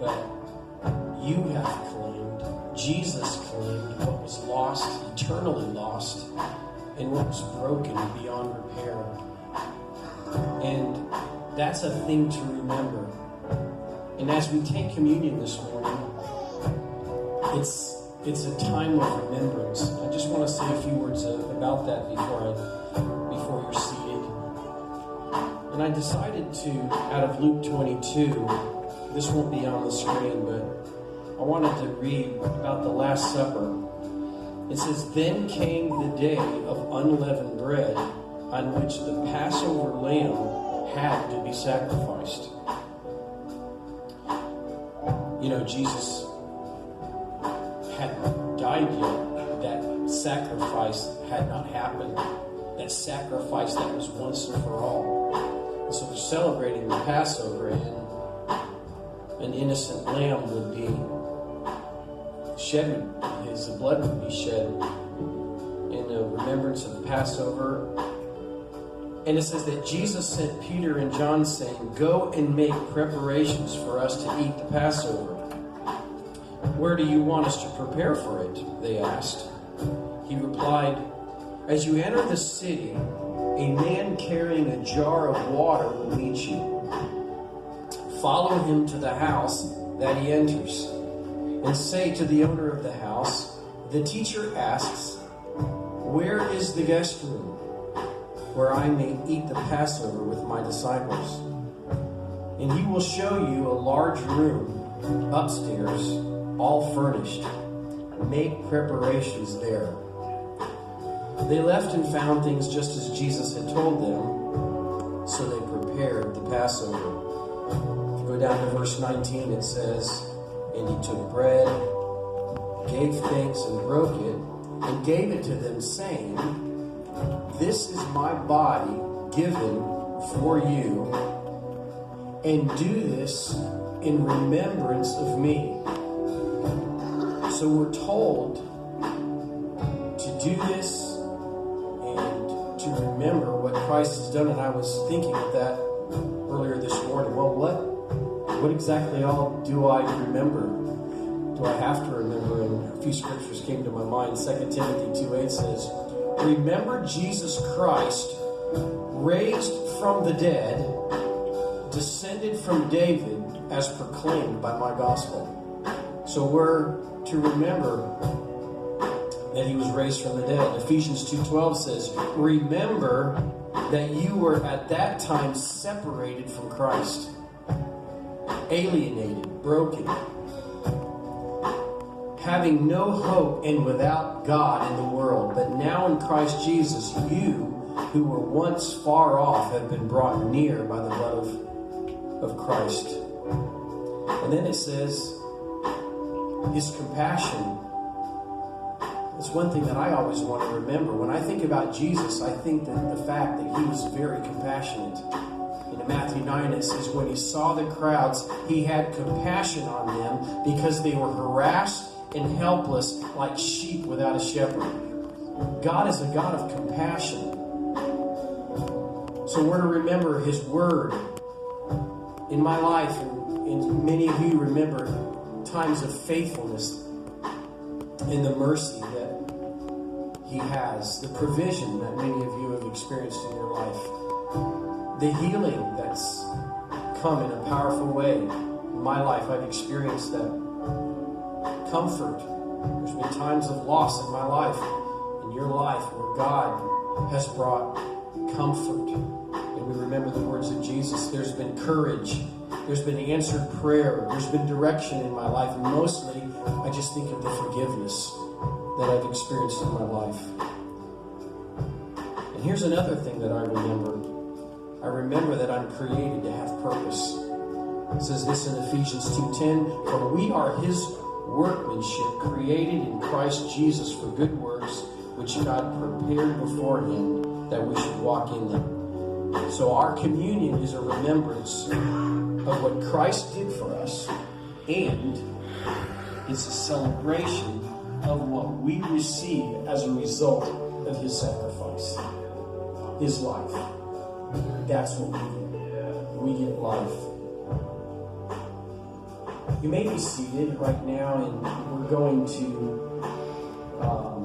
that you have claimed, Jesus claimed, what was lost, eternally lost, and what was broken beyond repair. And that's a thing to remember. And as we take communion this morning, it's a time of remembrance. I just want to say a few words about that before you're seated. And I decided to, out of Luke 22, this won't be on the screen, but I wanted to read about the Last Supper. It says, "Then came the day of unleavened bread, on which the Passover lamb had to be sacrificed." You know, Jesus hadn't died yet. That sacrifice had not happened. That sacrifice that was once and for all. And so they're celebrating the Passover, and an innocent lamb would be shed, his blood would be shed in remembrance of the Passover. And it says that Jesus sent Peter and John saying, "Go and make preparations for us to eat the Passover." "Where do you want us to prepare for it?" they asked. He replied, "As you enter the city, a man carrying a jar of water will meet you. Follow him to the house that he enters, and say to the owner of the house, 'The teacher asks, where is the guest room, where I may eat the Passover with my disciples?' And he will show you a large room upstairs, all furnished. Make preparations there." They left and found things just as Jesus had told them, so they prepared the Passover. If you go down to verse 19, it says, "And he took bread, gave thanks and broke it, and gave it to them, saying, 'This is my body given for you, and do this in remembrance of me.'" So we're told to do this and to remember what Christ has done. And I was thinking of that earlier this morning. Well, what exactly all do I remember? Do I have to remember? And a few scriptures came to my mind. 2 Timothy 2:8 says, "Remember Jesus Christ, raised from the dead, descended from David, as proclaimed by my gospel." So we're to remember that he was raised from the dead. Ephesians 2:12 says, "Remember that you were at that time separated from Christ, alienated, broken, having no hope and without God in the world. But now in Christ Jesus, you who were once far off have been brought near by the blood of Christ." And then it says, his compassion. It's one thing that I always want to remember. When I think about Jesus, I think that the fact that he was very compassionate. In Matthew 9, it says, when he saw the crowds, he had compassion on them because they were harassed and helpless like sheep without a shepherd. God is a God of compassion. So we're to remember his word. In my life, and many of you remember times of faithfulness and the mercy that he has, the provision that many of you have experienced in your life, the healing that's come in a powerful way. In my life, I've experienced that. Comfort. There's been times of loss in my life, in your life, where God has brought comfort. And we remember the words of Jesus. There's been courage. There's been answered prayer. There's been direction in my life. And mostly, I just think of the forgiveness that I've experienced in my life. And here's another thing that I remember. I remember that I'm created to have purpose. It says this in Ephesians 2:10, "For we are his workmanship, created in Christ Jesus for good works, which God prepared beforehand that we should walk in them." So our communion is a remembrance of what Christ did for us, and it's a celebration of what we receive as a result of his sacrifice, his life. That's what we get. We get life. You may be seated right now, and we're going to